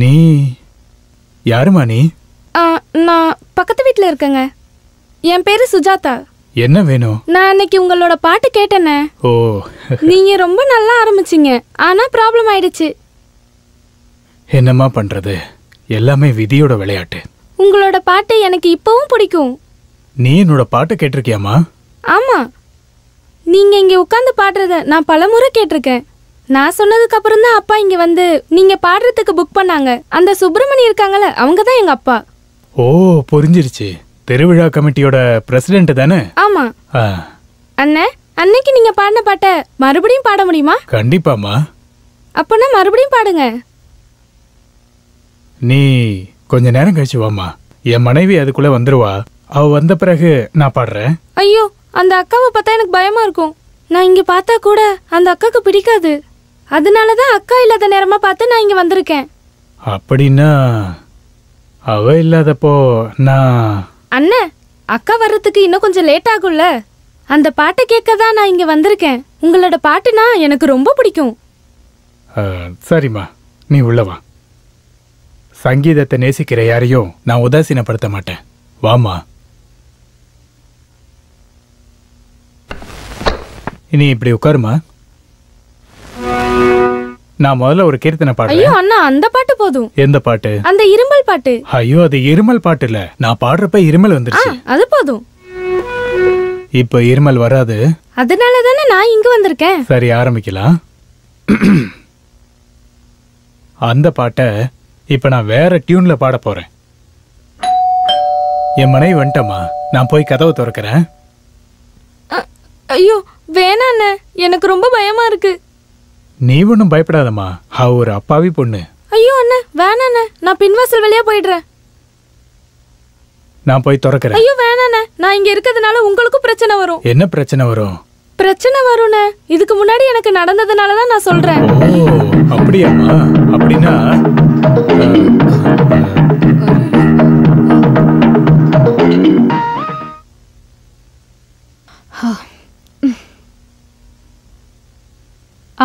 நீ யாருமா நீ? நான் பக்கத்து வீட்டில் இருக்கேங்க. என் பேரு சுஜாதா. என்ன வேணும்? நான் அன்னைக்கு உங்களோட பாட்டு கேட்டேனே. ஓ, நீங்க ரொம்ப நல்லா ஆரம்பிச்சிங்க. ஆனா ப்ராப்ளம் ஆயிடுச்சு. என்னம்மா பண்றது, எல்லாமே விதியோட விளையாட்டு. உங்களோட பாட்டு எனக்கு இப்பவும் பிடிக்கும். நீ என்னோட பாட்டு கேட்டிருக்கியாமா? ஆமா, நீங்க இங்க உட்கார்ந்து பாடுறத நான் பலமுறை கேட்டிருக்கேன். நான் சொன்னதுக்கு அப்புறம் தான் அப்பா இங்க வந்து நீங்க பாடுறதுக்கு புக் பண்ணாங்க. அந்த சுப்பிரமணி இருக்காங்கல்ல, அவங்க தான் எங்க அப்பா. ஓ, புரிஞ்சிருச்சு. திருவிழா கமிட்டியோட பிரசிடென்ட் தானே? ஆமா. அண்ணே, அன்னைக்கு நீங்க பாடின பாட்ட மறுபடியும் பாட முடியுமா? கண்டிப்பாமா. அப்பனா மறுபடியும் பாடுங்க. நீ கொஞ்ச நேரம் கழிச்சு வாமா, என் மனைவி அதுக்குள்ள வந்துருவா. அவ வந்த பிறகு நான் பாடுறேன். ஐயோ, அந்த அக்காவை பார்த்தா எனக்கு பயமா இருக்கும். நான் இங்க பார்த்தா கூட அந்த அக்காக்கு பிடிக்காது. அதனாலதான் அக்கா இல்லாத நேரமா பார்த்து நான் இங்க வந்திருக்கேன். அப்படின்னா அவ இல்லாதப்போ நான்... அண்ணே, அக்கா வர்றதுக்கு இன்னும் கொஞ்சம் லேட் ஆகும்ல. அந்த பாட்டை கேட்க தான் நான் இங்க வந்திருக்கேன். உங்களோட பாட்டுனா எனக்கு ரொம்ப பிடிக்கும். சரிம்மா, நீ உள்ளவா. சங்கீதத்தை நேசிக்கிற யாரையும் நான் உதாசீனப்படுத்த மாட்டேன். வாமா. இனி இப்படி உட்காருமா. நான் முதல்ல ஒரு கீர்த்தனை பாடுறேன். ஐயோ அண்ணா, அந்த பாட்டு போதும். எந்த பாட்டு? அந்த இருமல் பாட்டு. ஐயோ, அது இருமல் பாட்டு இல்ல. நான் பாடுறப்ப இருமல் வந்துருச்சு. அது போதும். இப்ப இருமல் வராது. அதனால தானே நான் இங்க வந்திருக்கேன். சரி, ஆரம்பிக்கலாம். அந்த பாட்டை இப்ப நான் வேற டியூன்ல பாட போறேன். என் மனைவி வந்துட்டமா, நான் போய் கதவை திறக்கிறேன். ஐயோ வேணாண்ணே, எனக்கு ரொம்ப பயமா இருக்கு. நீ ஒன்னும் பயப்படாதம்மா, அவ ஒரு அப்பாவி பொண்ணு. ஐயோ அண்ணே, வேணாண்ணே, நான் பின்வாசல் வழியா போயிடுறேன். நான் போய் திறக்கிறேன். ஐயோ வேணாண்ணே, நான் இங்க இருக்கிறதுனால உங்களுக்கும் பிரச்சனை வரும். என்ன பிரச்சனை வரும்? பிரச்சனை வரும்ண்ணே. இதுக்கு முன்னாடி எனக்கு நடந்ததுனால தான் நான் சொல்றேன். ஓ, அப்படியாம்மா? அப்படின்னா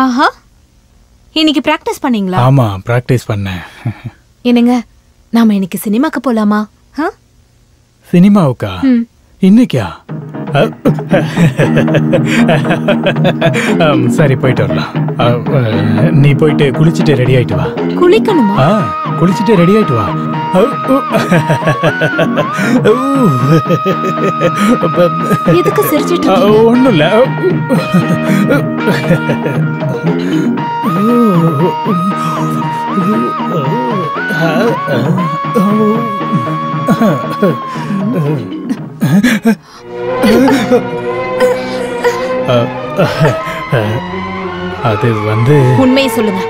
ஆஹா, இன்னைக்கு பிராக்டிஸ் பண்ணீங்களா? ஆமா, பிராக்டிஸ் பண்ணேன். என்னங்க, நாம இன்னைக்கு சினிமாக்கு போலாமா? சினிமாவுக்கா? இன்னைக்கா? சரி, போயிட்டு வரலாம். நீ போயிட்டு குளிச்சுட்டு ரெடி ஆயிட்டு வா. குளிக்கணுமா? குளிச்சுட்டு ரெடி ஆயிட்டு வா. எதுக்கு சிரிச்சிட்டு? ஒண்ணும் இல்ல. அது வந்து... உண்மையை சொல்லுங்க.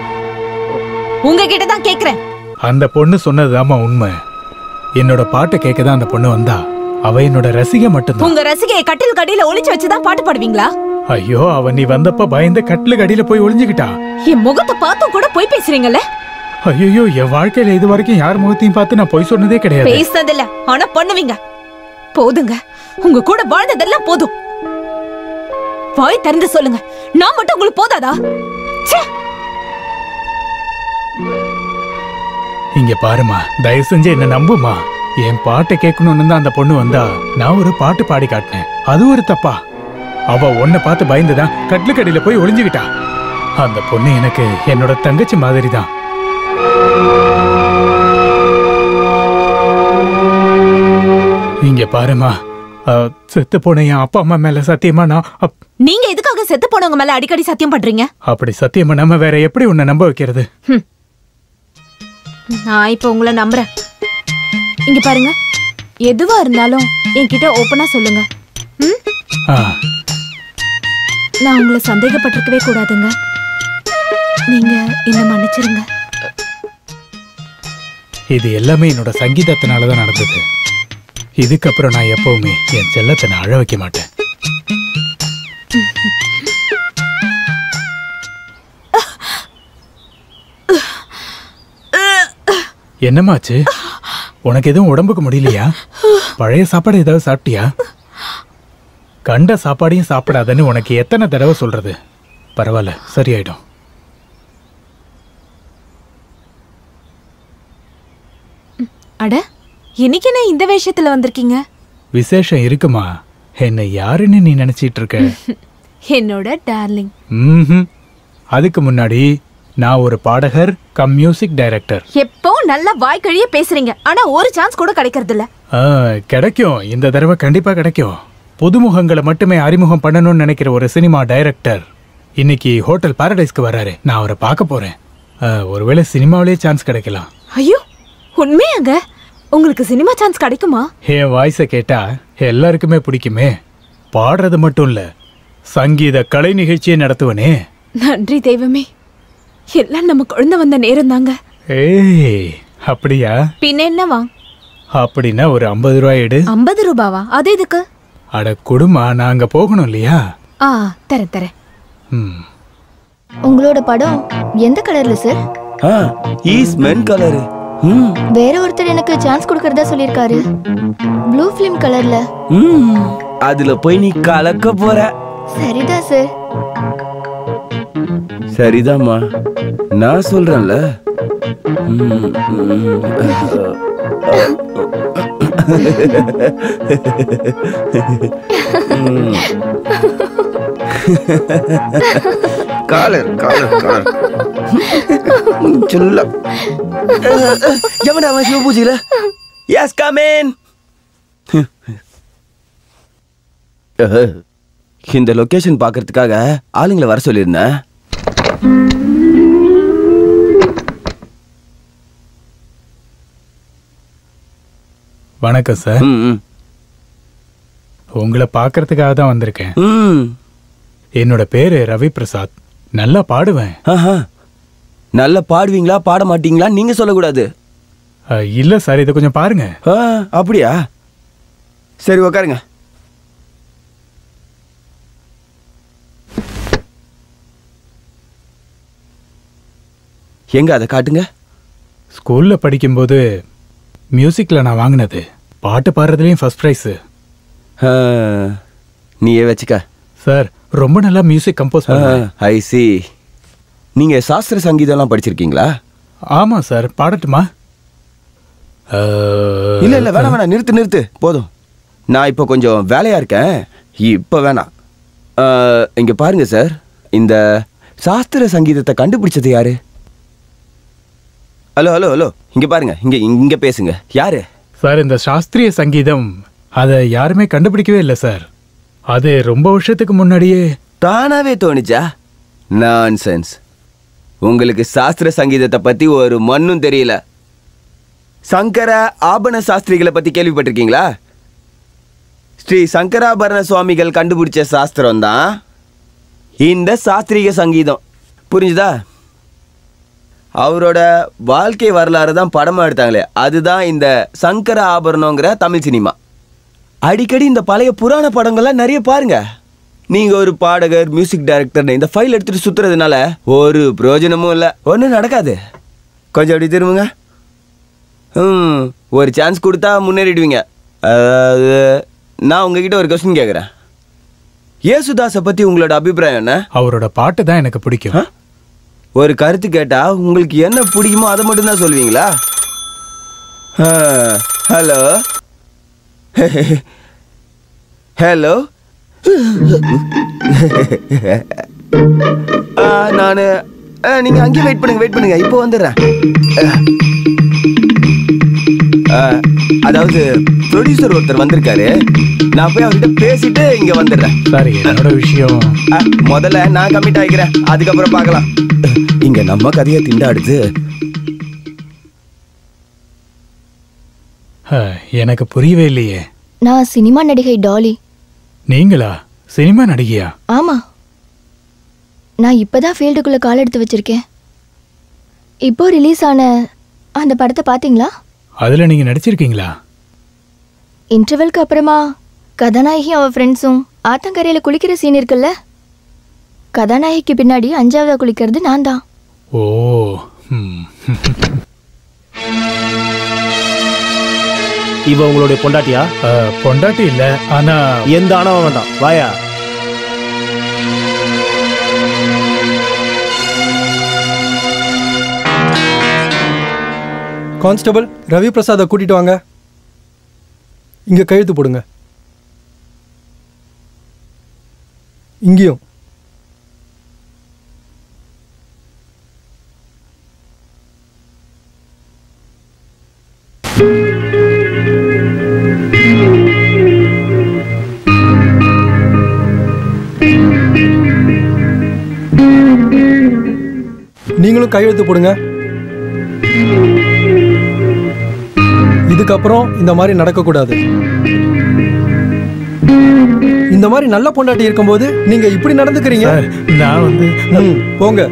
உங்ககிட்ட தான் கேக்குறேன். அந்த பொண்ணு சொன்னதுதாமா உண்மை. என்னோட பாட்டை கேட்கதான் அந்த பொண்ணு வந்தா. அவ என்னோட ரசிகை மட்டும்தான். உங்க ரசிகையை கட்டில் கடியில ஒளிச்சு வச்சுதான் பாட்டு பாடுவீங்களா? ஐயோ, அவ நீ வந்தப்ப பயந்து கட்டில் கடியில போய் ஒளிஞ்சுக்கிட்டா. என் முகத்தை பார்த்தும் கூட போய் பேசுறீங்கல்ல? ஐயோ, என் வாழ்க்கையில இது வரைக்கும் யார் முகத்தையும் பார்த்து நான் போய் சொன்னதே கிடையாது. பேசுனதில்ல, ஆனா பண்ணுவீங்க. போதுங்க, உங்க கூட வாழ்ந்ததெல்லாம் போதும். வாய் திறந்து சொல்லுங்க, நான் மட்டும் உங்களுக்கு போதாதா? இங்க பாருமா, தயவு செஞ்சு என்ன நம்புமா. என் பாட்டை கேட்கணும்னு தான் அந்த பொண்ணு வந்தா. நான் ஒரு பாட்டு பாடி காட்டினேன். அது ஒரு தப்பா? அவ உன்னை பார்த்து பயந்துதான் கட்டிலுக்கடியில போய் ஒளிஞ்சுக்கிட்டா. அந்த பொண்ணு எனக்கு என்னோட தங்கச்சி மாதிரி தான். இங்க பாருமா, செத்து போன என் அப்பா அம்மா மேல சத்தியமா நான்... நீங்க எதுக்காக செத்து போனவங்க மேல அடிக்கடி சத்தியம் பண்றீங்க? அப்படி சத்தியமா நம்ம வேற எப்படி உன்னை நம்ப வைக்கிறது? நான் இப்ப உங்களை நம்புறேன். இங்க பாருங்க, எதுவா இருந்தாலும் என்கிட்ட ஓப்பனா சொல்லுங்க. நான் உங்களை சந்தேகப்பட்டிருக்கவே கூடாதுங்க. நீங்க என்ன மன்னிச்சிருங்க. இது எல்லாமே என்னோட சங்கீதத்தினாலதான் நடந்தது. இதுக்கப்புறம் நான் எப்பவுமே என் செல்லத்தை நான் அழ வைக்க மாட்டேன். என்னமாச்சு? உனக்கு எதுவும் உடம்புக்கு முடியலையா? பழைய சாப்பாடு ஏதாவது சாப்பிட்டியா? கண்ட சாப்பாடையும் சாப்பிடாதன்னு உனக்கு எத்தனை தடவை சொல்றது? பரவாயில்ல, சரியாயிடும். அட, இன்னைக்கு என்ன இந்த வேஷத்துல வந்திருக்கீங்க? விசேஷம் இருக்குமா? என்ன யாருன்னு நீ நினைச்சிட்டு இருக்க? என்னோட டார்லிங். அதுக்கு முன்னாடி நான் ஒரு பாடகர் கம் மியூசிக் டைரக்டர். எப்பவும் நல்லா வாய்க்கழிய பேசுறீங்க, ஆனா ஒரு சான்ஸ் கூட கிடைக்கிறது இல்ல. கிடைக்கும், இந்த தடவை கண்டிப்பா கிடைக்கும். புதுமுகங்களை மட்டுமே அறிமுகம் பண்ணணும்னு நினைக்கிற ஒரு சினிமா டைரக்டர் இன்னைக்கு ஹோட்டல் பாரடைஸ்க்கு வர்றாரு. நான் அவரை பார்க்க போறேன். ஒருவேளை சினிமாவிலேயே சான்ஸ் கிடைக்கலாம். ஐயோ, உண்மையாங்க? உங்களுக்கு சினிமா சான்ஸ் கிடைக்குமா? என் வாய்ஸை கேட்டா எல்லாருக்குமே பிடிக்குமே. பாடுறது மட்டும் இல்ல, சங்கீத கலை நிகழ்ச்சியை நடத்துவனே. நன்றி தெய்வமே, எல்லாம் நம்ம குழந்தை வந்த நேரம் தாங்க. ஏய், அப்படியா? பின்ன என்னவா? அப்படின்னா ஒரு 50 ரூபாய் எடு. 50 ரூபாவா? அது எதுக்கு? அட குடுமா, நான் அங்க போகணும் இல்லையா? தரேன். உங்களோட படம் எந்த கலர்ல சார்? Is men colour. வேற ஒருத்தர் எனக்கு சான்ஸ் கொடுக்கறதா சொல்லிருக்காரு. ப்ளூ ஃபிலிம் கலர்ல. அதுல போய் நீ கலக்க போற. சரிதான் சார். சரிதாம்மா, நான் சொல்றேன்ல. காலர் காலர் காலர் சொல்ல எவன்டா அவன் சிவபூஜையில? Yes come in. இந்த லொகேஷன் பார்க்கறதுக்காக ஆளுங்களை வர சொல்லியிருந்தேன். வணக்கம் சார். உங்களை பார்க்கறதுக்காக தான் வந்திருக்கேன். என்னோட பேரு ரவி பிரசாத். நல்லா பாடுவேன். நல்லா பாடுவீங்களா பாட மாட்டீங்களா நீங்க சொல்லக்கூடாது. இல்ல சார், இதை கொஞ்சம் பாருங்க. அப்படியா? சரி உக்காருங்க. எங்க அதை காட்டுங்க. ஸ்கூல்ல படிக்கும்போது மியூசிக்ல நான் வாங்கினது. பாட்டு பாடுறதுலயும் ஃபர்ஸ்ட் பிரைஸ். நீயே வச்சுக்க. சார், ரொம்ப நல்லா மியூசிக் கம்போஸ் பண்ணுவேன். ஐ சி. நீங்க சாஸ்திர சங்கீதம்லாம் படிச்சிருக்கீங்களா? ஆமா சார். பாடட்டுமா? இல்ல இல்ல, வேணாம் வேணாம், நிறுத்து போதும். நான் இப்போ கொஞ்சம் வேலையா இருக்கேன், இப்போ வேணாம். இங்க பாருங்க சார், இந்த சாஸ்திர சங்கீதத்தை கண்டுபிடிச்சது யாரு? ஹலோ ஹலோ ஹலோ, இங்க பாருங்க, இங்க பேசுங்க. யாரு சார்? இந்த சாஸ்திரிய சங்கீதம் அதை யாருமே கண்டுபிடிக்கவே இல்லை சார். அது ரொம்ப வருஷத்துக்கு முன்னாடியே தானாவே தோணுச்சா? நான்சென்ஸ். உங்களுக்கு சாஸ்திர சங்கீதத்தை பத்தி ஒரு மண்ணும் தெரியல. சங்கர ஆபரண சாஸ்திரிகளை பத்தி கேள்விப்பட்டிருக்கீங்களா? ஸ்ரீ சங்கராபரண சுவாமிகள் கண்டுபிடிச்ச சாஸ்திரம் தான் இந்த சாஸ்திரிய சங்கீதம். புரிஞ்சுதா? அவரோட வாழ்க்கை வரலாறு தான் படமா எடுத்தாங்களே, அதுதான் இந்த சங்கர ஆபரணங்கிற தமிழ் சினிமா. அடிக்கடி இந்த பழைய புராண படங்கள்லாம் நிறைய பாருங்க. நீங்க ஒரு பாடகர், மியூசிக் டைரக்டர் இந்த ஃபைல் எடுத்துட்டு சுத்துறதுனால ஒரு பிரயோஜனமும் இல்லை, ஒன்றும் நடக்காது. கொஞ்சம் அப்படி திரும்புங்க. ஒரு சான்ஸ் கொடுத்தா முன்னேறிடுவீங்க. அதாவது நான் உங்ககிட்ட ஒரு கொஸ்டின் கேட்குறேன். ஏசுதாஸை பத்தி உங்களோட அபிப்பிராயம் என்ன? அவரோட பாட்டு தான் எனக்கு பிடிக்கும். ஒரு கருத்து கேட்டா உங்களுக்கு என்ன பிடிக்குமோ அதை மட்டும் தான் சொல்லுவீங்களா? ஹலோ ஹலோ, நான் நீங்க அங்கேயே வெயிட் பண்ணுங்க, இப்போ வந்துடுறேன். அதாவது ப்ரொடியூசர் ஒருத்தர் வந்திருக்காரு, நான் போய் அவர்கிட்ட பேசிட்டு இங்க வந்துடுறேன். சார், என்னோட விஷயம் முதல்ல நான் கமிட் ஆகிக்கிறேன், அதுக்கப்புறம் பார்க்கலாம். இங்க நம்ம கதையை திண்டாடுது. எனக்கு புரியவே இல்லையே. நான் சினிமா நடிகை டாலி. நீங்களா சினிமா நடிகையா? ஆமா, நான் இப்பதான் ஃபீல்டுக்குள்ள கால் எடுத்து வச்சிருக்கேன். இப்போ ரிலீஸ் ஆன அந்த படத்தை பாத்தீங்களா? அதுல நீங்க நடிச்சிருக்கீங்களா? இன்டர்வெல்க்கு அப்புறமா கதாநாயகி அவ ஃப்ரெண்ட்ஸும் ஆத்தங்கரையில குளிக்கிற சீன் இருக்குல்ல, கதாநாயகிக்கு பின்னாடி 5ஆவதா குளிக்கிறது நான் தான். ஓ. இவ உங்களுடைய பொண்டாட்டியா? பொண்டாட்டி இல்ல, ஆனா எந்த ஆணவம் வேண்டாம், வாயா. கான்ஸ்டபிள் ரவி பிரசாதை கூட்டிட்டு வாங்க. இங்க கையெழுத்து போடுங்க. இங்கேயும். நீங்களும் கையெழுத்து போடுங்க. இதுக்கப்புறம் இந்த மாதிரி நடக்கக்கூடாது. இந்த மாதிரி நல்ல பொண்டாட்டி இருக்கும்போது நீங்க இப்படி நடந்துக்கிறீங்க. நான் வந்து போங்க.